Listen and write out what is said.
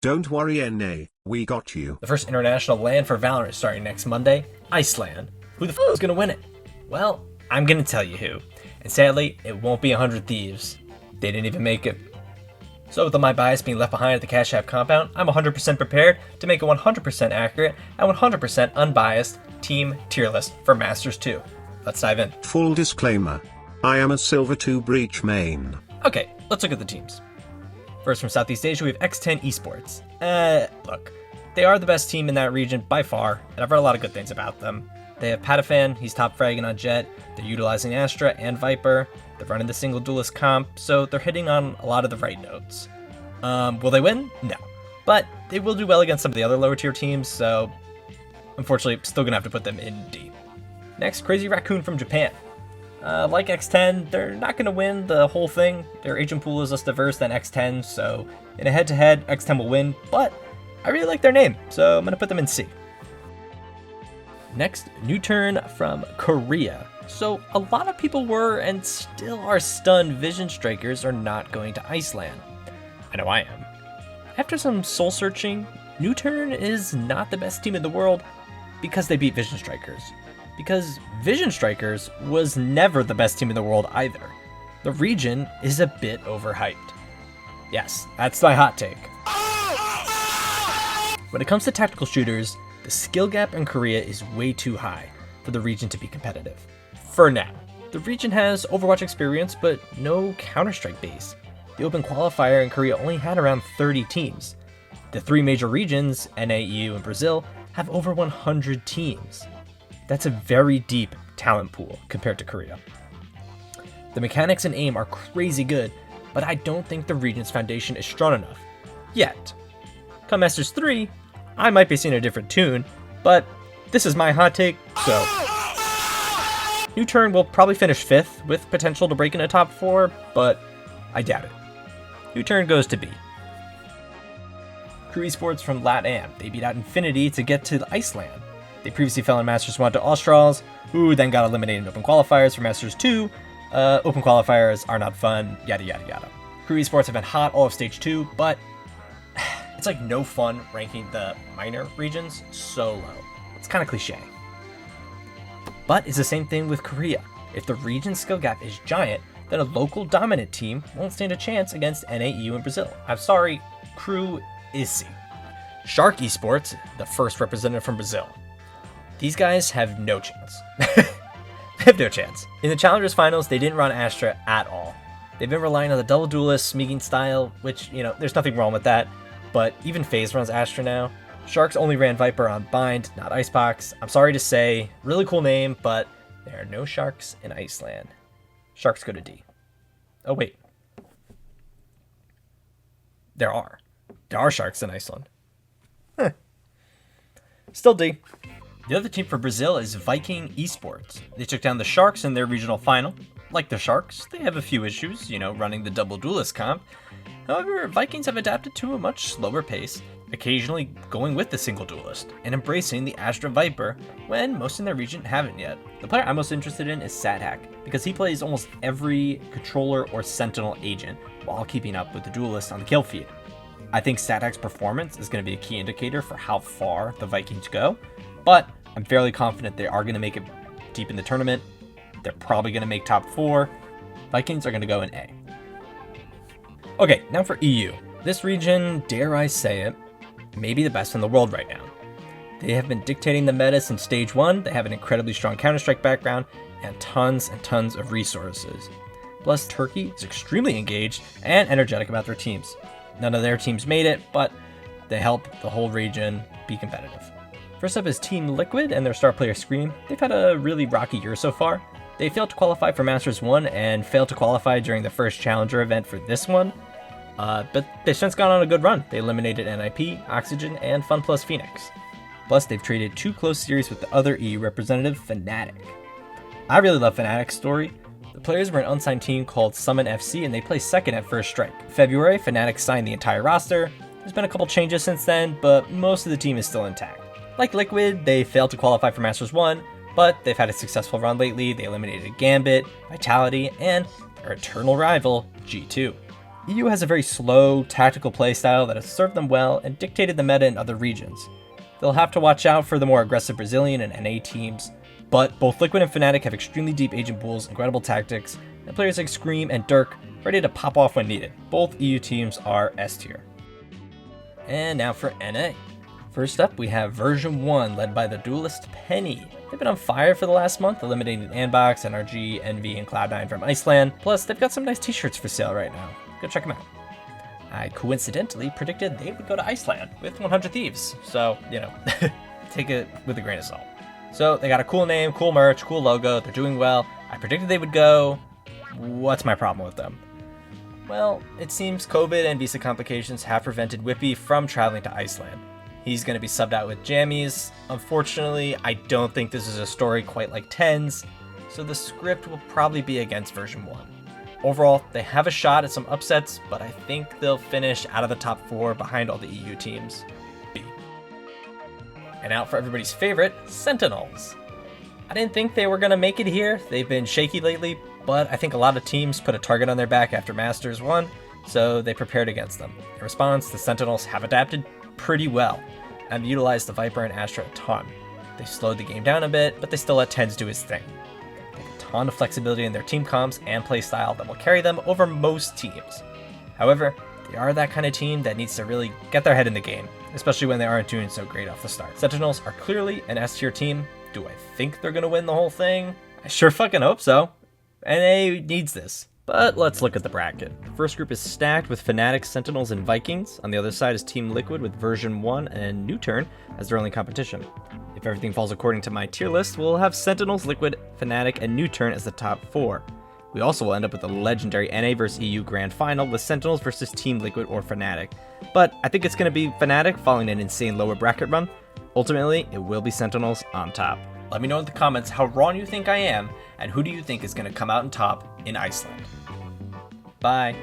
Don't worry, NA, we got you. The first international LAN for Valorant is starting next Monday, Iceland. Who the f is gonna win it? Well, I'm gonna tell you who. And sadly, it won't be 100 Thieves. They didn't even make it. So with all my bias being left behind at the Cash App compound, I'm 100% prepared to make a 100% accurate and 100% unbiased team tier list for Masters 2. Let's dive in. Full disclaimer, I am a Silver 2 Breach main. Okay, let's look at the teams. First from Southeast Asia, we have X10 Esports. Look, they are the best team in that region by far, and I've read a lot of good things about them. They have Patafan, he's top fragging on Jet, they're utilizing Astra and Viper, they're running the single duelist comp, so they're hitting on a lot of the right notes. Will they win? No. But they will do well against some of the other lower tier teams, so unfortunately, I'm still gonna have to put them in D. Next, Crazy Raccoon from Japan. Like X10, they're not going to win the whole thing. Their agent pool is less diverse than X10, so in a head-to-head, X10 will win, but I really like their name, so I'm going to put them in C. Next, New Turn from Korea. So a lot of people were and still are stunned Vision Strikers are not going to Iceland. I know I am. After some soul searching, New Turn is not the best team in the world because they beat Vision Strikers. Because Vision Strikers was never the best team in the world either. The region is a bit overhyped. Yes, that's my hot take. When it comes to tactical shooters, the skill gap in Korea is way too high for the region to be competitive. For now. The region has Overwatch experience, but no Counter-Strike base. The open qualifier in Korea only had around 30 teams. The three major regions, NA, EU, and Brazil, have over 100 teams. That's a very deep talent pool compared to Korea. The mechanics and aim are crazy good, but I don't think the region's foundation is strong enough. Yet. Come Masters 3, I might be seeing a different tune, but this is my hot take, so. New Turn will probably finish 5th with potential to break into top 4, but I doubt it. New Turn goes to B. Crew Esports from LatAm. They beat out Infinity to get to Iceland. They previously fell in Masters 1 to Australs, who then got eliminated in Open Qualifiers for Masters 2. Open Qualifiers are not fun, yada yada yada. Crew Esports have been hot all of Stage 2, but it's like no fun ranking the minor regions so low. It's kind of cliche. But it's the same thing with Korea. If the region skill gap is giant, then a local dominant team won't stand a chance against NA, EU, and Brazil. I'm sorry, Crew is C. Shark Esports, the first representative from Brazil. These guys have no chance. They have no chance. In the Challengers Finals, they didn't run Astra at all. They've been relying on the double duelist smeaging style, which, there's nothing wrong with that, but even FaZe runs Astra now. Sharks only ran Viper on Bind, not Icebox. I'm sorry to say, really cool name, but there are no Sharks in Iceland. Sharks go to D. Oh, wait. There are. There are Sharks in Iceland. Still D. The other team for Brazil is Viking Esports. They took down the Sharks in their regional final. Like the Sharks, they have a few issues, running the double duelist comp. However, Vikings have adapted to a much slower pace, occasionally going with the single duelist, and embracing the Astra Viper when most in their region haven't yet. The player I'm most interested in is SatHack, because he plays almost every controller or sentinel agent while keeping up with the duelist on the kill feed. I think SatHack's performance is going to be a key indicator for how far the Vikings go, but I'm fairly confident they are going to make it deep in the tournament. They're probably going to make top 4. Vikings are going to go in A. Okay, now for EU. This region, dare I say it, may be the best in the world right now. They have been dictating the meta since Stage 1, they have an incredibly strong Counter-Strike background, and tons of resources. Plus, Turkey is extremely engaged and energetic about their teams. None of their teams made it, but they help the whole region be competitive. First up is Team Liquid and their star player Scream. They've had a really rocky year so far. They failed to qualify for Masters 1 and failed to qualify during the first Challenger event for this one. But they've since gone on a good run. They eliminated NIP, Oxygen, and FunPlus Phoenix. Plus, they've traded 2 close series with the other EU representative, Fnatic. I really love Fnatic's story. The players were an unsigned team called Summon FC and they placed second at First Strike. In February, Fnatic signed the entire roster. There's been a couple changes since then, but most of the team is still intact. Like Liquid, they failed to qualify for Masters 1, but they've had a successful run lately. They eliminated Gambit, Vitality, and their eternal rival, G2. EU has a very slow, tactical playstyle that has served them well and dictated the meta in other regions. They'll have to watch out for the more aggressive Brazilian and NA teams, but both Liquid and Fnatic have extremely deep agent pools, incredible tactics, and players like Scream and Dirk ready to pop off when needed. Both EU teams are S tier. And now for NA. First up, we have version 1, led by the duelist Penny. They've been on fire for the last month, eliminating Anbox, NRG, Envy, and Cloud9 from Iceland. Plus, they've got some nice t-shirts for sale right now. Go check them out. I coincidentally predicted they would go to Iceland with 100 Thieves, so, you know, take it with a grain of salt. So, they got a cool name, cool merch, cool logo, they're doing well. I predicted they would go. What's my problem with them? Well, it seems COVID and visa complications have prevented Whippy from traveling to Iceland. He's going to be subbed out with Jammies. Unfortunately, I don't think this is a story quite like 10's, so the script will probably be against version 1. Overall, they have a shot at some upsets, but I think they'll finish out of the top 4 behind all the EU teams. B. And out for everybody's favorite, Sentinels. I didn't think they were going to make it here. They've been shaky lately, but I think a lot of teams put a target on their back after Masters 1, so they prepared against them. In response, the Sentinels have adapted pretty well and utilized the Viper and Astra a ton. They slowed the game down a bit, but they still let TenZ do his thing. They have a ton of flexibility in their team comps and playstyle that will carry them over most teams. However, they are that kind of team that needs to really get their head in the game, especially when they aren't doing so great off the start. Sentinels are clearly an S tier team. Do I think they're gonna win the whole thing? I sure fucking hope so. NA needs this. But let's look at the bracket. The first group is stacked with Fnatic, Sentinels, and Vikings. On the other side is Team Liquid with version 1 and Newturn as their only competition. If everything falls according to my tier list, we'll have Sentinels, Liquid, Fnatic, and Newturn as the top 4. We also will end up with a legendary NA vs EU Grand Final with Sentinels versus Team Liquid or Fnatic. But I think it's going to be Fnatic following an insane lower bracket run. Ultimately, it will be Sentinels on top. Let me know in the comments how wrong you think I am, and who do you think is going to come out on top in Iceland. Bye.